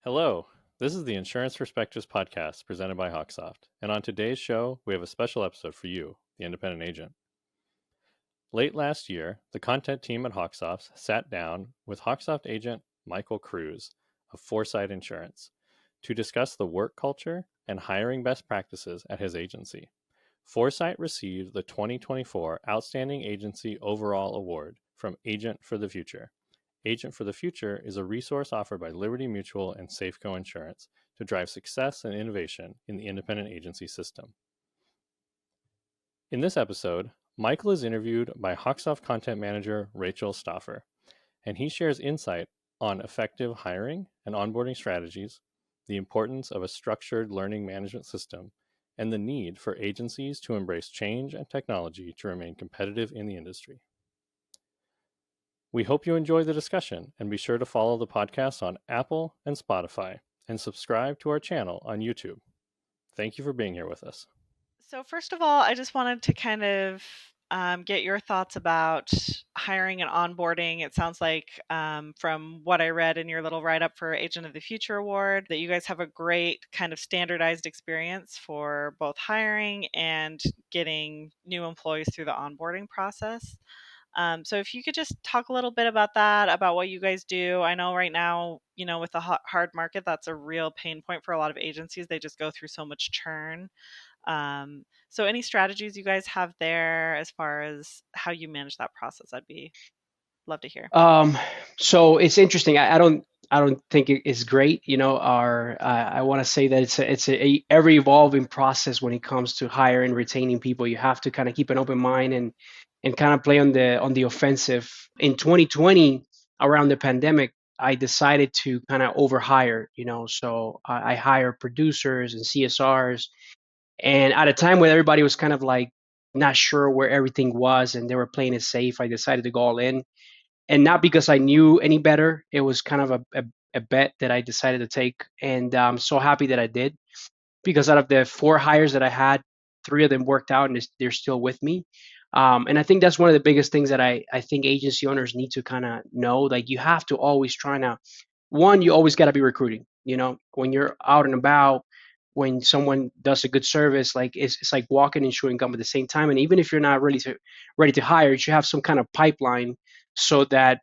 Hello, this is the Insurance Perspectives podcast presented by HawkSoft. And on today's show, we have a special episode for you, the independent agent. Late last year, the content team at HawkSoft sat down with HawkSoft agent Michael Cruz of Foresight Insurance to discuss the work culture and hiring best practices at his agency. Foresight received the 2024 Outstanding Agency Overall Award from Agent for the Future. Agent for the Future is a resource offered by Liberty Mutual and Safeco Insurance to drive success and innovation in the independent agency system. In this episode, Michael is interviewed by HawkSoft content manager Rachel Stauffer, and he shares insight on effective hiring and onboarding strategies, the importance of a structured learning management system, and the need for agencies to embrace change and technology to remain competitive in the industry. We hope you enjoy the discussion and be sure to follow the podcast on Apple and Spotify and subscribe to our channel on YouTube. Thank you for being here with us. So, first of all, I just wanted to kind of get your thoughts about hiring and onboarding. It sounds like, from what I read in your little write up for Agent of the Future Award, that you guys have a great kind of standardized experience for both hiring and getting new employees through the onboarding process. So if you could just talk a little bit about that, about what you guys do. I know right now, with the hard market, that's a real pain point for a lot of agencies. They just go through so much churn. So any strategies you guys have there as far as how you manage that process, I'd be love to hear. Um, so it's interesting. I don't think it is great. I want to say that it's a ever evolving process when it comes to hiring and retaining people. You have to kind of keep an open mind and kind of play on the offensive. In 2020, around the pandemic, I decided to kind of overhire. So I hire producers and CSRs, and at a time when everybody was kind of like not sure where everything was and they were playing it safe, I decided to go all in, and not because I knew any better. It was kind of a bet that I decided to take, and I'm so happy that I did, because out of the four hires that I had, three of them worked out and they're still with me. And I think that's one of the biggest things that I think agency owners need to kind of know. Like, you have to always try to, one, you always got to be recruiting. When you're out and about, when someone does a good service, like it's like walking and chewing gum at the same time. And even if you're not really ready to hire, you should have some kind of pipeline so that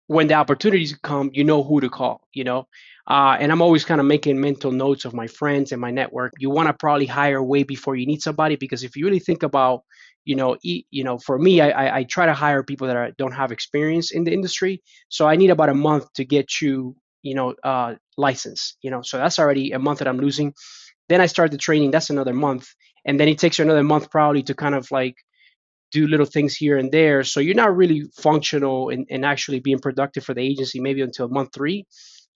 when the opportunities come, you know who to call. And I'm always kind of making mental notes of my friends and my network. You want to probably hire way before you need somebody, because if you really think about, for me, I try to hire people that don't have experience in the industry. So I need about a month to get you, license. So that's already a month that I'm losing. Then I start the training. That's another month, and then it takes you another month probably to kind of like do little things here and there. So you're not really functional and actually being productive for the agency maybe until month three.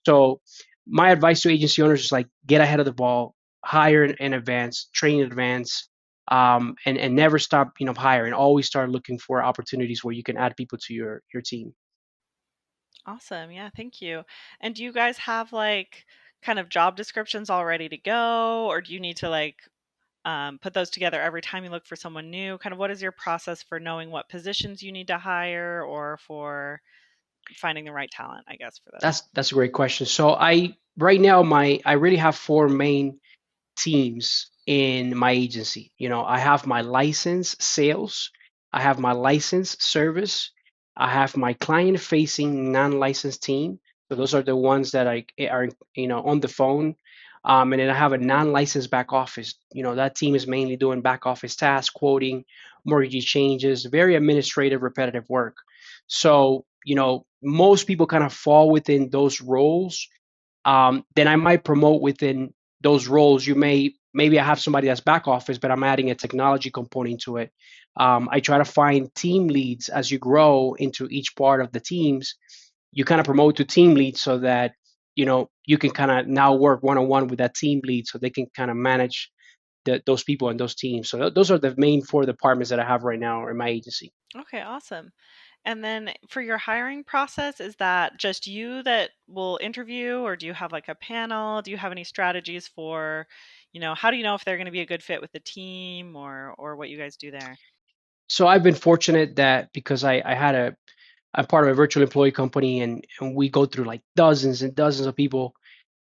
So my advice to agency owners is like, get ahead of the ball, hire in advance, train in advance, and never stop, hiring. Always start looking for opportunities where you can add people to your team. Awesome. Yeah, thank you. And do you guys have like kind of job descriptions all ready to go, or do you need to like put those together every time you look for someone new? Kind of what is your process for knowing what positions you need to hire or for finding the right talent, I guess, for those? That's a great question. So I right now I really have four main teams in my agency. I have my license sales, I have my license service, I have my client facing non-licensed team. So those are the ones that are on the phone. And then I have a non-licensed back office. That team is mainly doing back office tasks, quoting, mortgage changes, very administrative, repetitive work. So most people kind of fall within those roles. Then I might promote within those roles. Maybe I have somebody that's back office, but I'm adding a technology component to it. I try to find team leads as you grow into each part of the teams. You kind of promote to team lead so that you can kind of now work one on one with that team lead, so they can kind of manage those people and those teams. So those are the main four departments that I have right now in my agency. Okay, awesome. And then for your hiring process, is that just you that will interview, or do you have like a panel? Do you have any strategies for, how do you know if they're going to be a good fit with the team, or what you guys do there? So I've been fortunate that because I'm part of a virtual employee company, and we go through like dozens and dozens of people.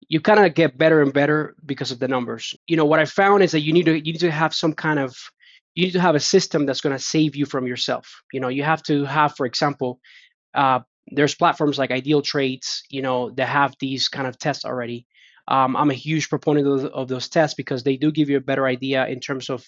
you kind of get better and better because of the numbers. What I found is that you need to have some kind of you need to have a system that's going to save you from yourself. You have to have, for example, uh, there's platforms like Ideal Traits, that have these kind of tests already. I'm a huge proponent of those tests because they do give you a better idea in terms of,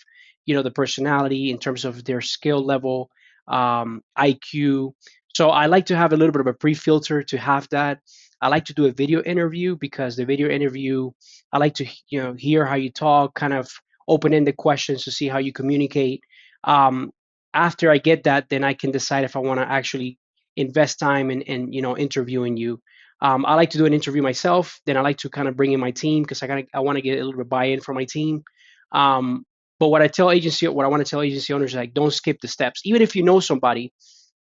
the personality, in terms of their skill level, IQ. So I like to have a little bit of a pre-filter to have that. I like to do a video interview because the video interview, I like to, hear how you talk, kind of open-ended questions to see how you communicate. Um, After I get that, then I can decide if I want to actually invest time in interviewing you. I like to do an interview myself. Then I like to kind of bring in my team because I want to get a little bit of buy-in from my team. But what I want to tell agency owners is like, don't skip the steps. Even if you know somebody,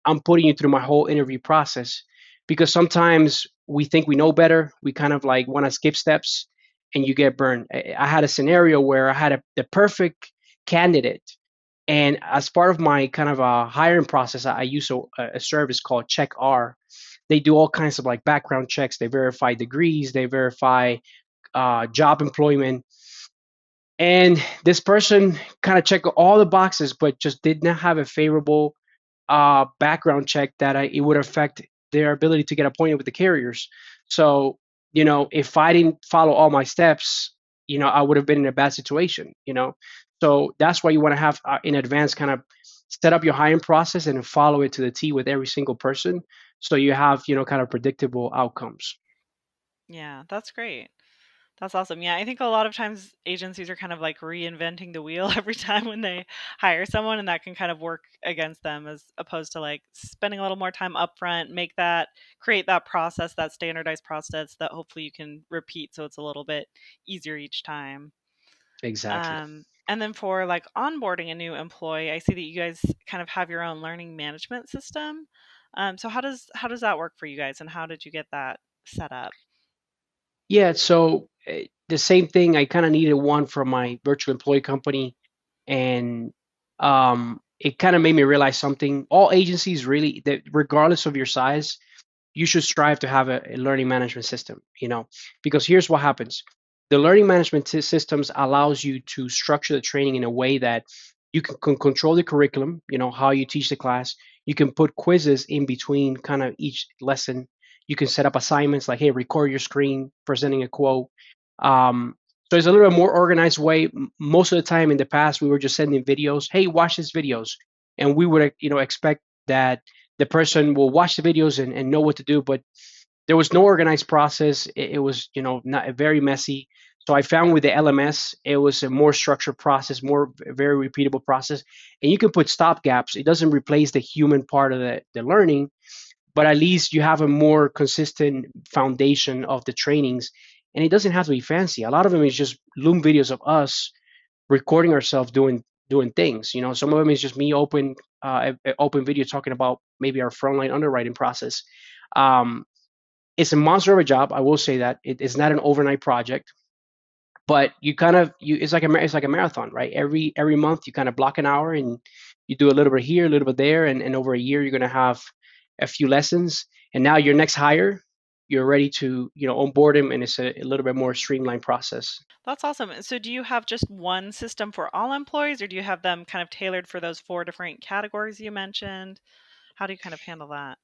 I'm putting you through my whole interview process because sometimes we think we know better. We kind of like want to skip steps and you get burned. I had a scenario where I had the perfect candidate, and as part of my kind of hiring process, I use a service called Check R. They do all kinds of like background checks. They verify degrees. They verify job employment. And this person kind of checked all the boxes, but just did not have a favorable background check that it would affect their ability to get appointed with the carriers. So, if I didn't follow all my steps, I would have been in a bad situation. So that's why you want to have in advance kind of set up your hiring process and follow it to the T with every single person. So you have, kind of predictable outcomes. Yeah, that's great. That's awesome. Yeah, I think a lot of times agencies are kind of like reinventing the wheel every time when they hire someone, and that can kind of work against them as opposed to like spending a little more time upfront, create that process, that standardized process that hopefully you can repeat so it's a little bit easier each time. Exactly. And then for like onboarding a new employee, I see that you guys kind of have your own learning management system. So how does that work for you guys, and how did you get that set up? Yeah. So the same thing, I kind of needed one from my virtual employee company. And it kind of made me realize something. All agencies really, that regardless of your size, you should strive to have a learning management system, because here's what happens. The learning management systems allows you to structure the training in a way that you can control the curriculum, how you teach the class. You can put quizzes in between kind of each lesson. You can set up assignments like, hey, record your screen presenting a quote. um, so it's a little bit more organized way. Most of the time in the past, we were just sending videos, hey, watch these videos, and we would expect that the person will watch the videos and know what to do, but there was no organized process. It was, not very messy. So I found with the LMS, it was a more structured process, more very repeatable process. And you can put stop gaps. It doesn't replace the human part of the learning, but at least you have a more consistent foundation of the trainings. And it doesn't have to be fancy. A lot of them is just Loom videos of us recording ourselves doing things. Some of them is just me open video talking about maybe our frontline underwriting process. Um, it's a monster of a job. I will say that it's not an overnight project, but you kind of it's like a marathon, right? Every month you kind of block an hour and you do a little bit here, a little bit there, and over a year you're gonna have a few lessons, and now your next hire, you're ready to onboard him, and it's a little bit more streamlined process. That's awesome. And so do you have just one system for all employees, or do you have them kind of tailored for those four different categories you mentioned? How do you kind of handle that?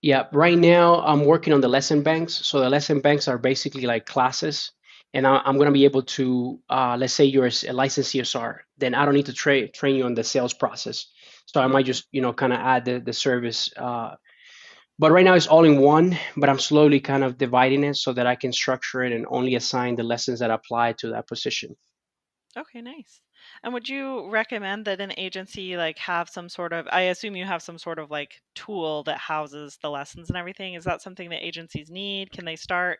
Yeah, right now I'm working on the lesson banks. So the lesson banks are basically like classes, and I'm going to be able to, let's say you're a licensed CSR, then I don't need to train you on the sales process. So I might Mm. just, kind of add the service. But right now it's all in one, but I'm slowly kind of dividing it so that I can structure it and only assign the lessons that apply to that position. Okay, nice. And would you recommend that an agency like have some sort of, I assume you have some sort of like tool that houses the lessons and everything. Is that something that agencies need? Can they start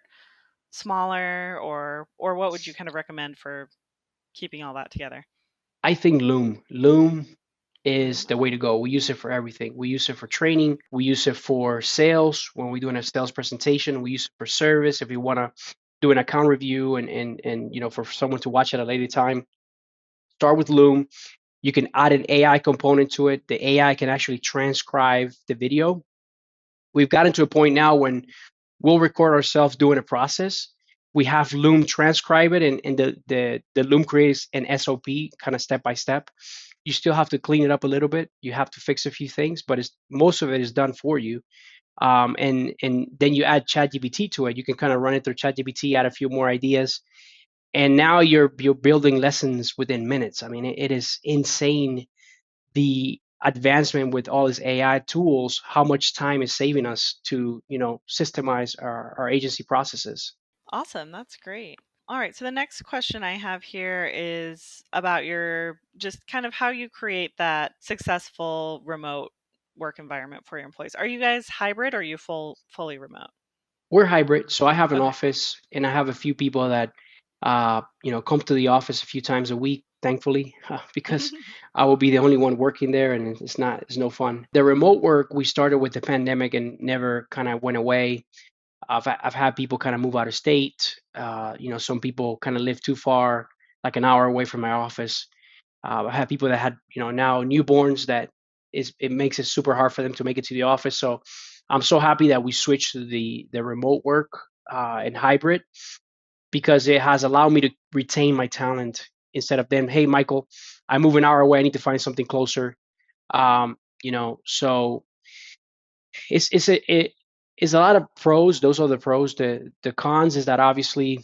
smaller, or what would you kind of recommend for keeping all that together? I think Loom is Loom. the way to go. We use it for everything. We use it for training. We use it for sales when we're doing a sales presentation. We use it for service if you want to do an account review and for someone to watch at a later time. Start with Loom. You can add an AI component to it. The AI can actually transcribe the video. We've gotten to a point now when we'll record ourselves doing a process, We have Loom transcribe it, and the Loom creates an SOP kind of step by step. You still have to clean it up a little bit. You have to fix a few things, but most of it is done for you. And then you add ChatGPT to it. You can kind of run it through ChatGPT, add a few more ideas, and now you're building lessons within minutes. I mean, it is insane the advancement with all these AI tools, how much time is saving us to, systemize our agency processes. Awesome. That's great. All right. So the next question I have here is about your just kind of how you create that successful remote work environment for your employees. Are you guys hybrid or are you fully remote? We're hybrid, so I have an Okay. office, and I have a few people that, come to the office a few times a week, thankfully, because I will be the only one working there, and it's no fun. The remote work we started with the pandemic and never kind of went away. I've had people kind of move out of state. Some people kind of live too far, like an hour away from my office. I have people that had, now newborns that it makes it super hard for them to make it to the office. So I'm so happy that we switched to the remote work and hybrid, because it has allowed me to retain my talent instead of them, hey, Michael, I move an hour away. I need to find something closer. So it's a lot of pros. Those are the pros. The cons is that obviously,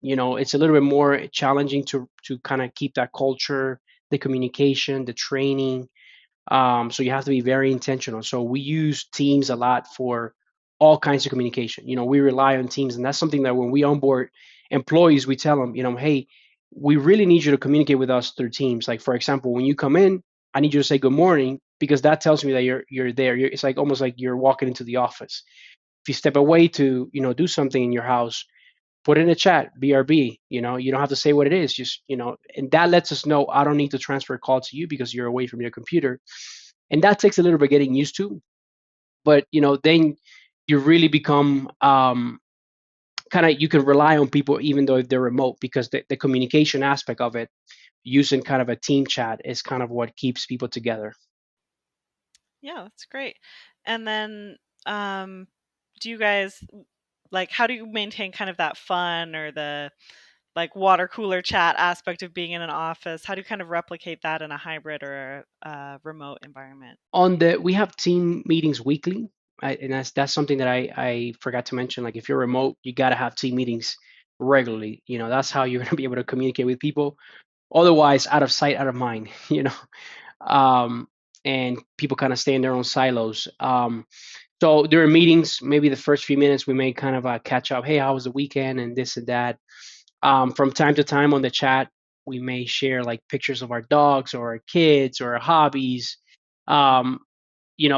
it's a little bit more challenging to kind of keep that culture, the communication, the training. So you have to be very intentional. So we use Teams a lot for all kinds of communication. We rely on Teams, and that's something that when we onboard employees, we tell them, hey, we really need you to communicate with us through Teams. Like, for example, when you come in, I need you to say good morning, because that tells me that you're there. It's like almost like you're walking into the office. If you step away to do something in your house, put it in a chat, BRB. You don't have to say what it is, just and that lets us know I don't need to transfer a call to you because you're away from your computer. And that takes a little bit getting used to, but then you really become kind of, you can rely on people even though if they're remote, because the communication aspect of it, using kind of a team chat, is kind of what keeps people together. Yeah, that's great. And then um do you guys like how do you maintain kind of that fun or the like water cooler chat aspect of being in an office? How do you kind of replicate that in a hybrid or a remote environment? We have team meetings weekly. And that's something that I forgot to mention. Like, if you're remote, you got to have team meetings regularly. That's how you're going to be able to communicate with people. Otherwise, out of sight, out of mind. Um, and people kind of stay in their own silos. So during meetings, maybe the first few minutes, we may kind of catch up. Hey, how was the weekend, and this and that. From time to time on the chat, we may share like pictures of our dogs or our kids or our hobbies. Um,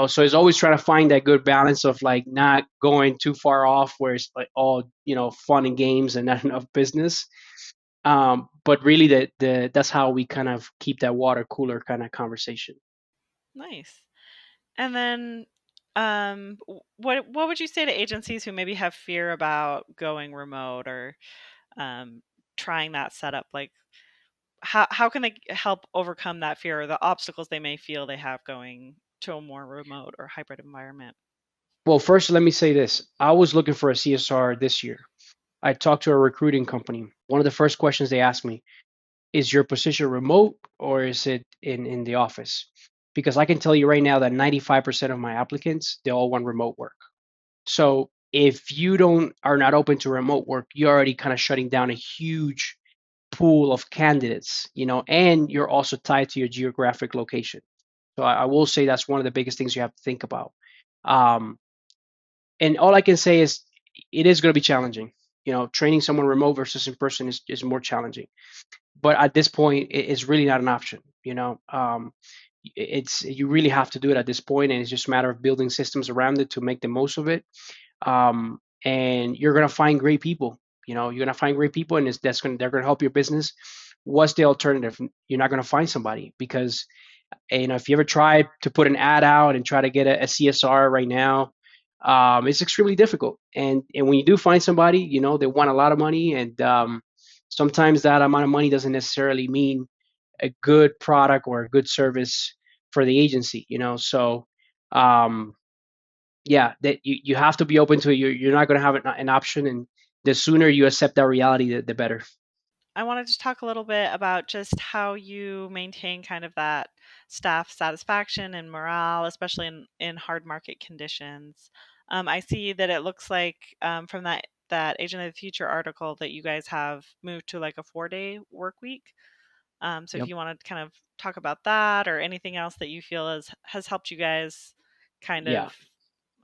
so it's always trying to find that good balance of like not going too far off where it's like all fun and games and not enough business. But really, that's how we kind of keep that water cooler kind of conversation. Nice. And then what would you say to agencies who maybe have fear about going remote or um, trying that setup? Like how can they help overcome that fear or the obstacles they may feel they have going to a more remote or hybrid environment? Well, first, let me say this. I was looking for a CSR this year. I talked to a recruiting company. One of the first questions they asked me, is your position remote or is it in the office? Because I can tell you right now that 95% of my applicants, they all want remote work. So if you don't are not open to remote work, you're already kind of shutting down a huge pool of candidates, and you're also tied to your geographic location. So I will say that's one of the biggest things you have to think about. Um, and all I can say is it is going to be challenging. Training someone remote versus in person is more challenging. But at this point, it's really not an option. It's you really have to do it at this point, and it's just a matter of building systems around it to make the most of it. And you're gonna find great people. You're gonna find great people, and they're gonna help your business. What's the alternative? You're not gonna find somebody because if you ever try to put an ad out and try to get a CSR right now, it's extremely difficult. And when you do find somebody, they want a lot of money, and sometimes that amount of money doesn't necessarily mean a good product or a good service for the agency. So um, yeah, that you have to be open to it. You're not going to have an option, and the sooner you accept that reality, the better. I wanted to talk a little bit about just how you maintain kind of that staff satisfaction and morale, especially in hard market conditions. I see that it looks like from that Agent of the Future article that you guys have moved to like a 4-day work week. So if Yep. you want to kind of talk about that or anything else that you feel has helped you guys kind Yeah.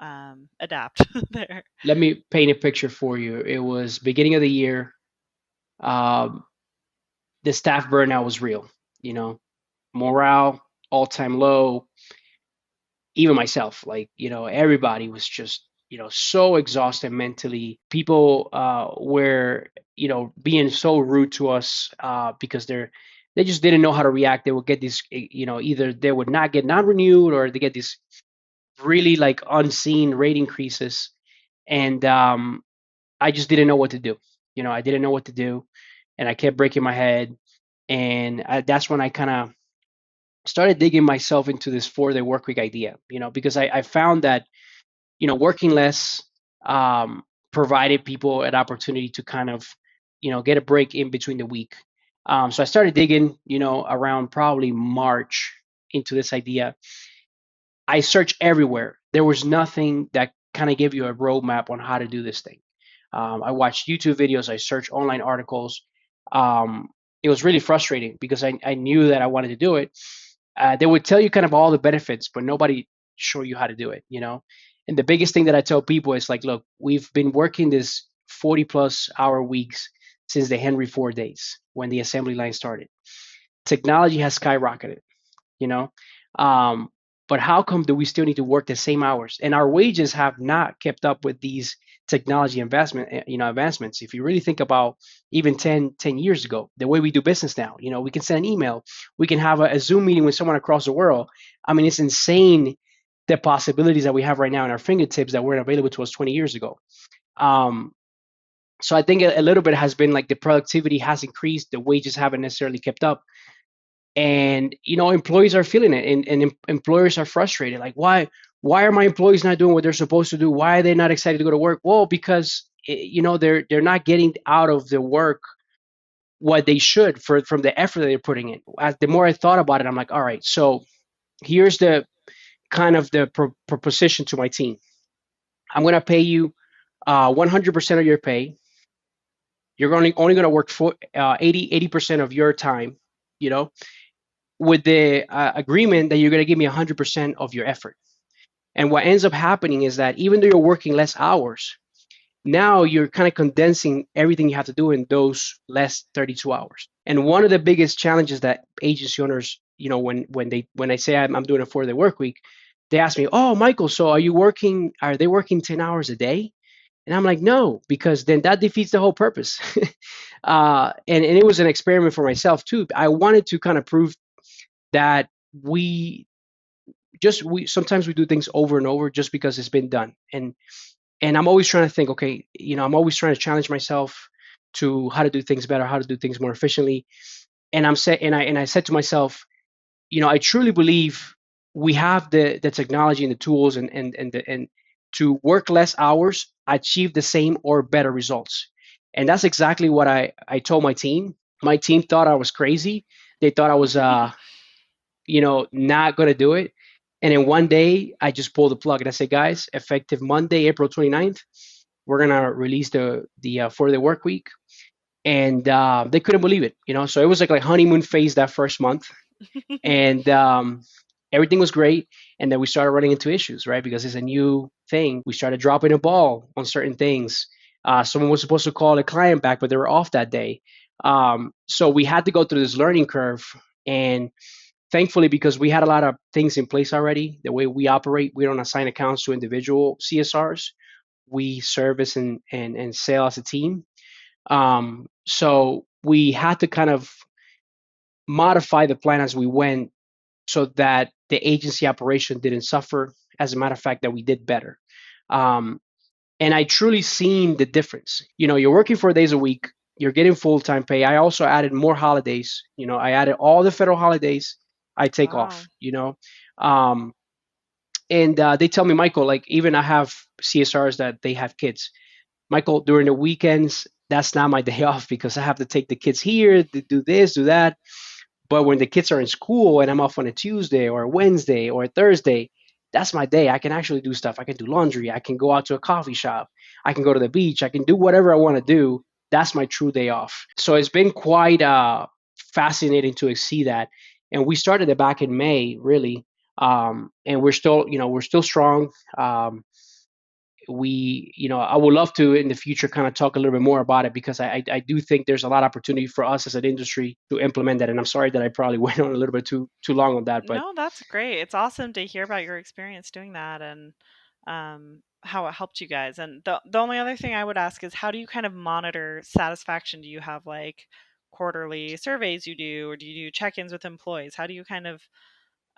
of adapt there. Let me paint a picture for you. It was beginning of the year. Um, the staff burnout was real. You know, morale all time low. Even myself, like, everybody was just, so exhausted mentally. People were, being so rude to us because they just didn't know how to react. They would get this, either they would not get non renewed, or they get these really like unseen rate increases. And I just didn't know what to do. I didn't know what to do, and I kept breaking my head. And that's when I kind of started digging myself into this 4-day work week idea, because I found that, working less um, provided people an opportunity to kind of, get a break in between the week. So I started digging, around probably March into this idea. I searched everywhere. There was nothing that kind of gave you a roadmap on how to do this thing. I watched YouTube videos. I searched online articles. It was really frustrating because I knew that I wanted to do it. They would tell you kind of all the benefits, but nobody show you how to do it. And the biggest thing that I tell people is like, look, we've been working this 40 plus hour weeks since the Henry Ford days when the assembly line started. Technology has skyrocketed, you know. Um, but how come do we still need to work the same hours? And our wages have not kept up with these technology advancements. If you really think about even 10 years ago, the way we do business now, we can send an email, we can have a Zoom meeting with someone across the world. I mean, it's insane the possibilities that we have right now in our fingertips that weren't available to us 20 years ago. Um, so I think a little bit has been like the productivity has increased, the wages haven't necessarily kept up, and employees are feeling it, and employers are frustrated, like, why are my employees not doing what they're supposed to do? Why are they not excited to go to work? Well, because they're not getting out of the work what they should from the effort that they're putting in. As the more I thought about it, I'm like, all right, so here's the kind of the proposition to my team. I'm going to pay you 100% of your pay. You're only going to work for 80% of your time, you know with the agreement that you're going to give me 100% of your effort. And what ends up happening is that even though you're working less hours, now you're kind of condensing everything you have to do in those less 32 hours. And one of the biggest challenges that agency owners, when I say I'm doing a 4-day work week, they ask me, "Oh, Michael, so are they working 10 hours a day?" And I'm like, "No, because then that defeats the whole purpose." And it was an experiment for myself too. I wanted to kind of prove that we sometimes we do things over and over just because it's been done. And I'm always trying to think, okay, I'm always trying to challenge myself to how to do things better, how to do things more efficiently. And I said to myself, I truly believe we have the technology and the tools and to work less hours, achieve the same or better results. And that's exactly what I told my team. My team thought I was crazy. They thought I was not going to do it. And then one day I just pulled the plug and I said, guys, effective Monday, April 29th, we're going to release the 4-day work week. And they couldn't believe it. So it was like honeymoon phase that first month. And everything was great. And then we started running into issues, right? Because it's a new thing. We started dropping a ball on certain things. Someone was supposed to call a client back, but they were off that day. So we had to go through this learning curve. And thankfully, because we had a lot of things in place already, the way we operate, we don't assign accounts to individual CSRs. We service and sell as a team. So we had to kind of modify the plan as we went so that the agency operation didn't suffer. As a matter of fact, that we did better. And I truly seen the difference. You're working 4 days a week, you're getting full-time pay. I also added more holidays. I added all the federal holidays I take Wow. off. Um, and they tell me, Michael, like, even I have CSRs that they have kids. Michael, during the weekends, that's not my day off because I have to take the kids here to do this, do that. But when the kids are in school and I'm off on a Tuesday or a Wednesday or a Thursday, that's my day. I can actually do stuff. I can do laundry. I can go out to a coffee shop. I can go to the beach. I can do whatever I want to do. That's my true day off. So it's been quite fascinating to see that. And we started it back in May, really. And we're still, we're still strong. I would love to in the future kind of talk a little bit more about it because I do think there's a lot of opportunity for us as an industry to implement that. And I'm sorry that I probably went on a little bit too long on that, but No, that's great. It's awesome to hear about your experience doing that and how it helped you guys. And the only other thing I would ask is how do you kind of monitor satisfaction? Do you have like quarterly surveys you do, or do you do check-ins with employees? How do you kind of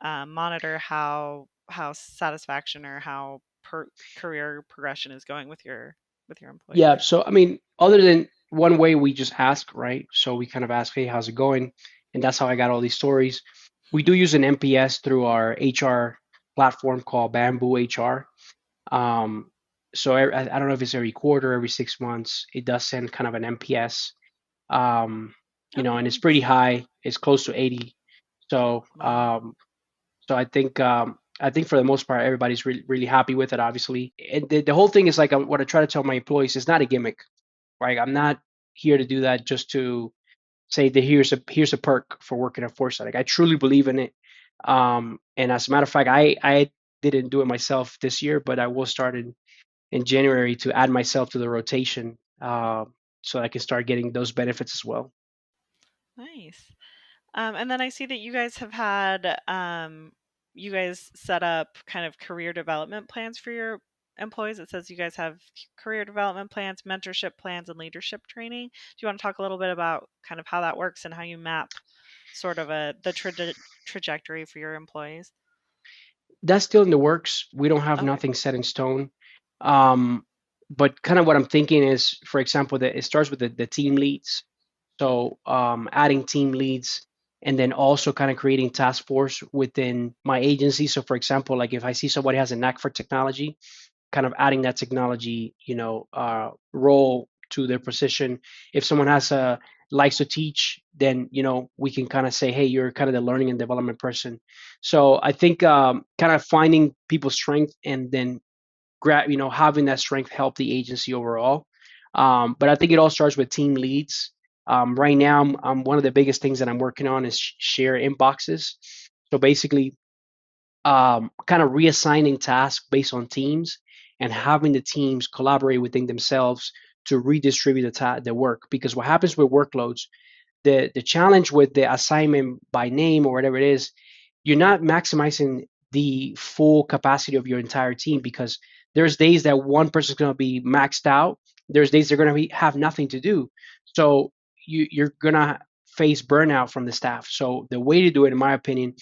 monitor how satisfaction or how career progression is going with your employees? yeah. So I mean, other than one way, we just ask, right? So we kind of ask, hey, how's it going? And that's how I got all these stories. We do use an MPS through our HR platform called Bamboo HR. Um, so I don't know if it's every quarter, every 6 months, it does send kind of an MPS. um, Oh, and it's pretty nice. high. It's close to 80. So, Wow. I think for the most part, everybody's really happy with it. Obviously, and the whole thing is like what I try to tell my employees is not a gimmick, right? I'm not here to do that just to say that here's a perk for working at Foresight. Like I truly believe in it. And as a matter of fact, I didn't do it myself this year, but I will start in January to add myself to the rotation, so I can start getting those benefits as well. Nice. And then I see that you guys have had you guys set up kind of career development plans for your employees. It says you guys have career development plans, mentorship plans, and leadership training. Do you want to talk a little bit about kind of how that works and how you map sort of the trajectory for your employees? That's still in the works. We don't have Okay. nothing set in stone. Um, but kind of what I'm thinking is, for example, that it starts with the team leads. So adding team leads and then also kind of creating task force within my agency. So for example, like if I see somebody has a knack for technology, kind of adding that technology, role to their position. If someone has a likes to teach, then we can kind of say, hey, you're kind of the learning and development person. So I think kind of finding people's strength and then having that strength help the agency overall. But I think it all starts with team leads. Right now, one of the biggest things that I'm working on is share inboxes. So basically, kind of reassigning tasks based on teams and having the teams collaborate within themselves to redistribute the work. Because what happens with workloads, the challenge with the assignment by name or whatever it is, you're not maximizing the full capacity of your entire team because there's days that one person's going to be maxed out. There's days they're going to have nothing to do. So you're going to face burnout from the staff. So the way to do it, in my opinion,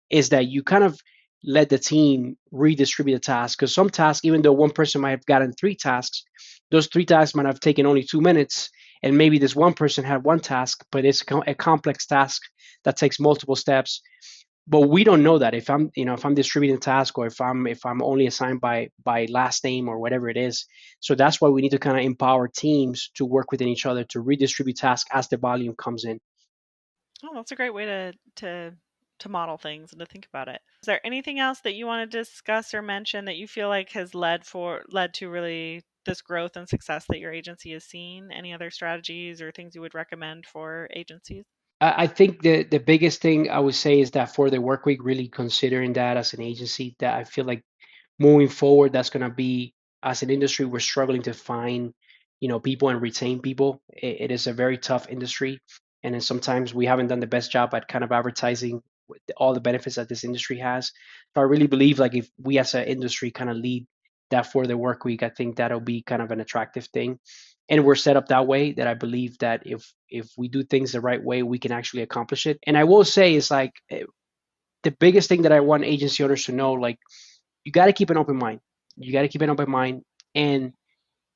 is that you kind of let the team redistribute the tasks because some tasks, even though one person might have gotten three tasks, those three tasks might have taken only 2 minutes, and maybe this one person had one task, but it's a complex task that takes multiple steps. But we don't know that if I'm distributing the task or if I'm only assigned by last name or whatever it is. So that's why we need to kind of empower teams to work within each other to redistribute tasks as the volume comes in. Oh, that's a great way to model things and to think about it. Is there anything else that you want to discuss or mention that you feel like has led to really this growth and success that your agency has seen? Any other strategies or things you would recommend for agencies? I think the biggest thing I would say is that for the work week, really considering that as an agency, that I feel like moving forward, that's going to be, as an industry, we're struggling to find people and retain people. It is a very tough industry, and then sometimes we haven't done the best job at kind of advertising all the benefits that this industry has. So I really believe like if we as an industry kind of lead that for the work week, I think that'll be kind of an attractive thing. And we're set up that way that I believe that if we do things the right way, we can actually accomplish it. And I will say is like the biggest thing that I want agency owners to know, like you got to keep an open mind. You got to keep an open mind, and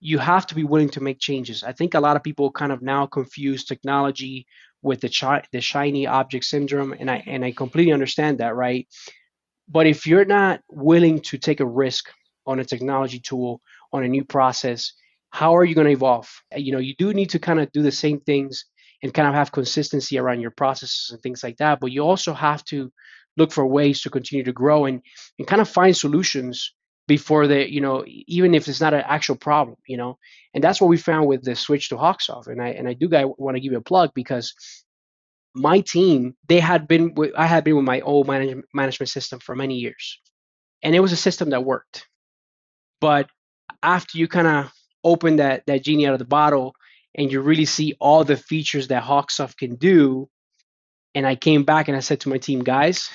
you have to be willing to make changes. I think a lot of people kind of now confuse technology with the shiny object syndrome, and I completely understand that, right? But if you're not willing to take a risk on a technology tool, on a new process, how are you going to evolve? You do need to kind of do the same things and kind of have consistency around your processes and things like that. But you also have to look for ways to continue to grow and kind of find solutions before even if it's not an actual problem. And that's what we found with the switch to HawkSoft. And I do want to give you a plug because my team, I had been with my old management system for many years, and it was a system that worked. But after you kind of open that genie out of the bottle and you really see all the features that HawkSoft can do, and I came back and I said to my team, guys,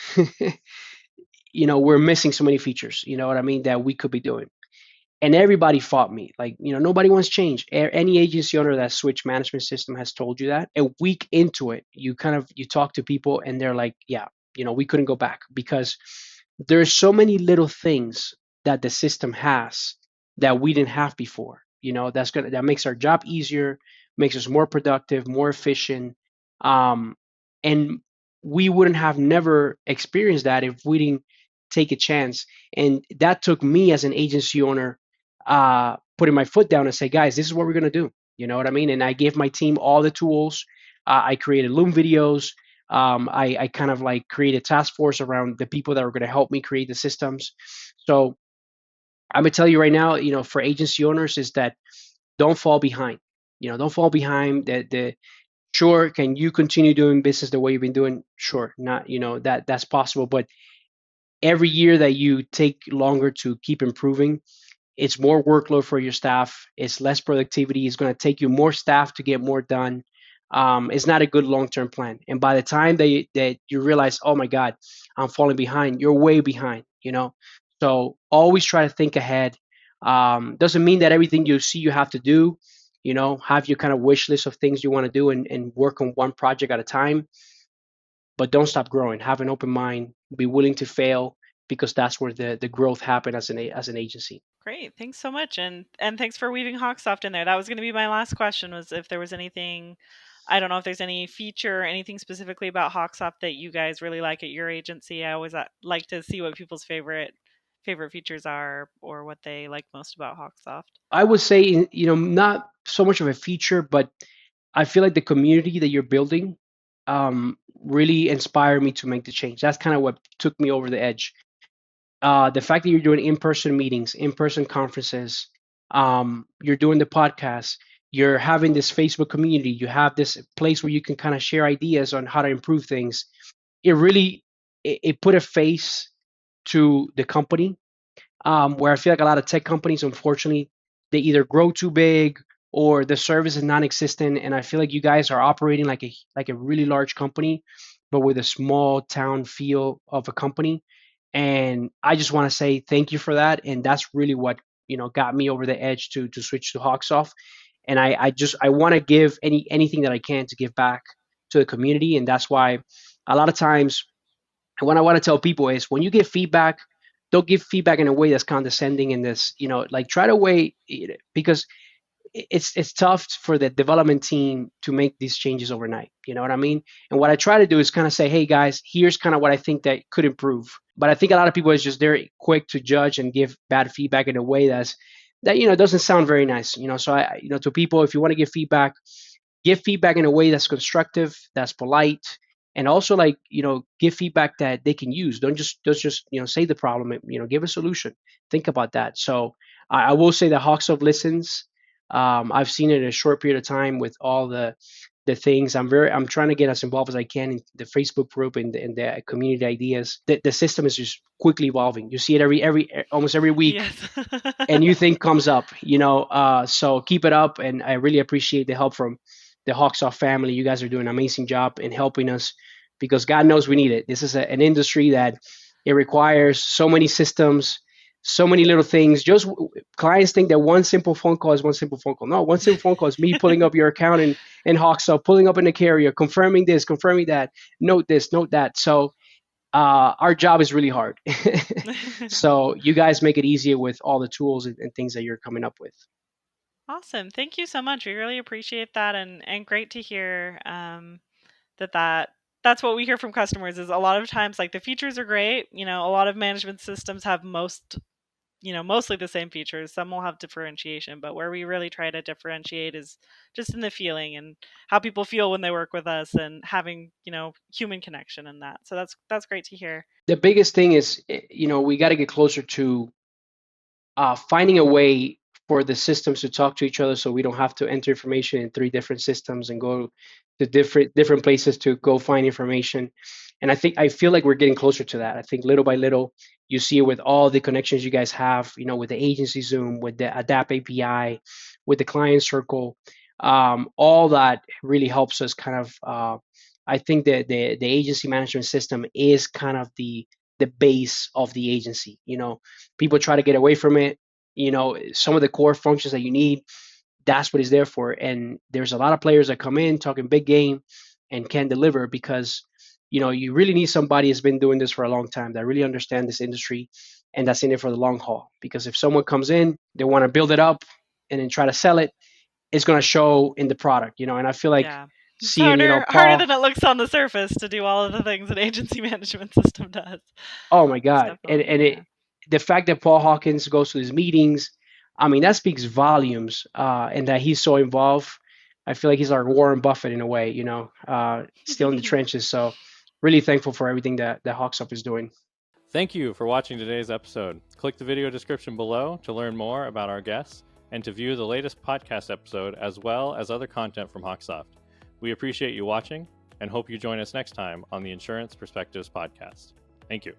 we're missing so many features, you know what I mean, that we could be doing. And everybody fought me. Like, nobody wants change. Any agency owner that switched management system has told you that. A week into it, you talk to people and they're like, yeah, we couldn't go back because there's so many little things that the system has that we didn't have before. That makes our job easier, makes us more productive, more efficient. And we wouldn't have never experienced that if we didn't take a chance. And that took me as an agency owner putting my foot down and say, guys, this is what we're going to do. You know what I mean? And I gave my team all the tools. I created Loom videos. I kind of like created a task force around the people that were going to help me create the systems. So I'm going to tell you right now, for agency owners is that don't fall behind. Don't fall behind. Sure, can you continue doing business the way you've been doing? Sure, not, that's possible. But every year that you take longer to keep improving, it's more workload for your staff. It's less productivity. It's going to take you more staff to get more done. It's not a good long-term plan. And by the time that you realize, oh my God, I'm falling behind, you're way behind. So always try to think ahead. Doesn't mean that everything you see you have to do. Have your kind of wish list of things you want to do and work on one project at a time. But don't stop growing. Have an open mind. Be willing to fail because that's where the growth happens as an agency. Great. Thanks so much. And thanks for weaving HawkSoft in there. That was going to be my last question, was if there was anything, I don't know if there's any feature or anything specifically about HawkSoft that you guys really like at your agency. I always like to see what people's favorite features are or what they like most about HawkSoft. I would say, not so much of a feature, but I feel like the community that you're building really inspired me to make the change. That's kind of what took me over the edge. The fact that you're doing in-person meetings, in-person conferences, you're doing the podcast, you're having this Facebook community, you have this place where you can kind of share ideas on how to improve things. It really it put a face to the company, where I feel like a lot of tech companies, unfortunately, they either grow too big or the service is non-existent. And I feel like you guys are operating like a really large company, but with a small town feel of a company. And I just want to say thank you for that. And that's really what got me over the edge to switch to HawkSoft. And I want to give anything that I can to give back to the community. And that's why a lot of times what I want to tell people is when you get feedback, don't give feedback in a way that's condescending and this, like try to wait, because it's tough for the development team to make these changes overnight. You know what I mean? And what I try to do is kind of say, hey guys, here's kind of what I think that could improve. But I think a lot of people is just very quick to judge and give bad feedback in a way that doesn't sound very nice. So to people, if you want to give feedback in a way that's constructive, that's polite, and also like give feedback that they can use. Don't just say the problem. Give a solution. Think about that. So I will say that HawkSoft listens. I've seen it in a short period of time with all the things. I'm trying to get as involved as I can in the Facebook group and the community ideas. The system is just quickly evolving. You see it almost every week. Yes. A new thing comes up. So keep it up, and I really appreciate the help from the HawkSoft family. You guys are doing an amazing job in helping us because God knows we need it. This is an industry that it requires so many systems, so many little things. Just clients think that one simple phone call is one simple phone call. No, one simple phone call is me pulling up your account in HawkSoft, pulling up in the carrier, confirming this, confirming that, note this, note that. So our job is really hard. So you guys make it easier with all the tools and things that you're coming up with. Awesome. Thank you so much. We really appreciate that, and great to hear that's what we hear from customers is a lot of times like the features are great. A lot of management systems have most mostly the same features. Some will have differentiation, but where we really try to differentiate is just in the feeling and how people feel when they work with us, and having human connection in that. So that's great to hear. The biggest thing is, we got to get closer to finding a way for the systems to talk to each other, so we don't have to enter information in 3 different systems and go to different places to go find information. And I feel like we're getting closer to that. I think little by little, you see it with all the connections you guys have, with the agency Zoom, with the Adapt API, with the client circle. All that really helps us kind of. I think that the agency management system is kind of the base of the agency. People try to get away from it. Some of the core functions that you need, that's what it's there for. And there's a lot of players that come in talking big game and can deliver, because you really need somebody that's been doing this for a long time, that really understand this industry, and that's in it for the long haul. Because if someone comes in, they want to build it up and then try to sell it, it's going to show in the product. And I feel like Yeah. It's seeing harder Paul. than it looks on the surface to do all of the things an agency management system does. Oh my It's God. And definitely, yeah. the fact that Paul Hawkins goes to these meetings, I mean, that speaks volumes, and that he's so involved. I feel like he's like Warren Buffett in a way, still in the trenches. So really thankful for everything that HawkSoft is doing. Thank you for watching today's episode. Click the video description below to learn more about our guests and to view the latest podcast episode, as well as other content from HawkSoft. We appreciate you watching and hope you join us next time on the Insurance Perspectives podcast. Thank you.